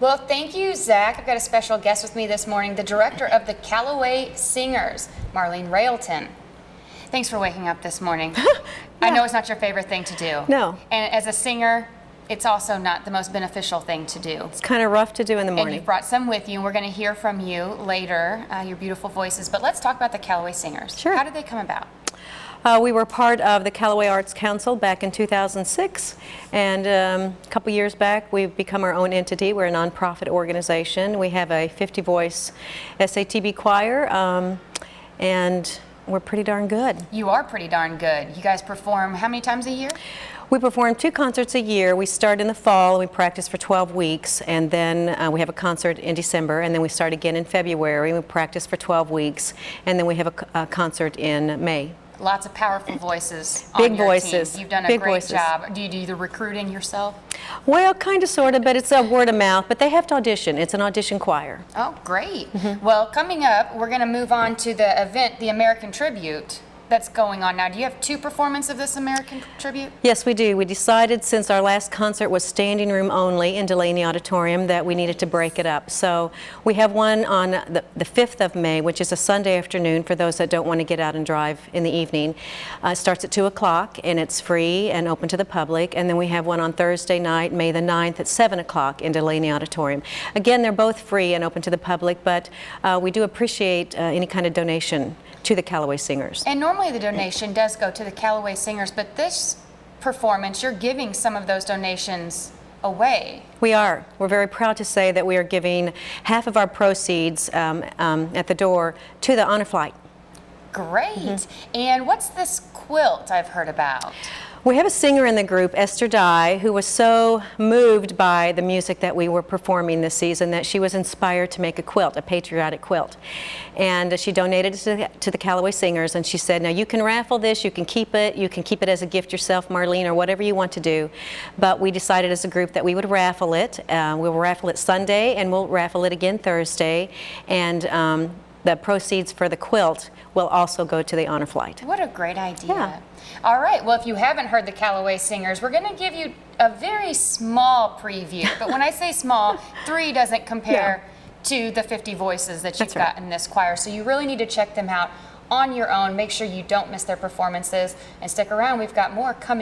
Well, thank you, Zach. I've got a special guest with me this morning, the director of the Callaway Singers, Marlene Railton. Thanks for waking up this morning. Yeah. I know it's not your favorite thing to do. No. And as a singer, it's also not the most beneficial thing to do. It's kind of rough to do in the morning. And you've brought some with you, and we're going to hear from you later, your beautiful voices. But let's talk about the Callaway Singers. Sure. How did they come about? We were part of the Callaway Arts Council back in 2006, and a couple years back we've become our own entity. We're a nonprofit organization. We have a 50-voice SATB choir, and we're pretty darn good. You are pretty darn good. You guys perform how many times a year? We perform 2 concerts a year. We start in the fall, and we practice for 12 weeks, and then we have a concert in December, and then we start again in February. We practice for 12 weeks, and then we have a concert in May. Lots of powerful voices Big on your voices. team. You've done a Big great voices. job. Do you do the recruiting yourself? Well, kind of, sort of, but it's a word of mouth. But they have to audition. It's an audition choir. Oh, great. Well, coming up, we're going to move on to the event, the American Tribute, that's going on now. Do you have 2 performances of this American Tribute? Yes, we do. We decided, since our last concert was standing room only in Delaney Auditorium, that we needed to break it up. So we have one on the 5th of May, which is a Sunday afternoon for those that don't want to get out and drive in the evening. It starts at 2 o'clock, and it's free and open to the public. And then we have one on Thursday night, May the 9th, at 7 o'clock in Delaney Auditorium. Again, they're both free and open to the public, but we do appreciate any kind of donation to the Callaway Singers. And normally the donation does go to the Callaway Singers, but this performance, you're giving some of those donations away. We are. We're very proud to say that we are giving half of our proceeds at the door to the Honor Flight. Great. And what's this quilt I've heard about? We have a singer in the group, Esther Dye, who was so moved by the music that we were performing this season that she was inspired to make a quilt, a patriotic quilt. And she donated it to the Callaway Singers, and she said, now you can raffle this, you can keep it as a gift yourself, Marlene, or whatever you want to do. But we decided as a group that we would raffle it. We'll raffle it Sunday, and we'll raffle it again Thursday. And the proceeds for the quilt will also go to the Honor Flight. What a great idea. Yeah. All right, well, if you haven't heard the Callaway Singers, we're going to give you a very small preview. But when I say small, 3 doesn't compare to the 50 voices that you've got in this choir. So you really need to check them out on your own. Make sure you don't miss their performances. And stick around, we've got more coming.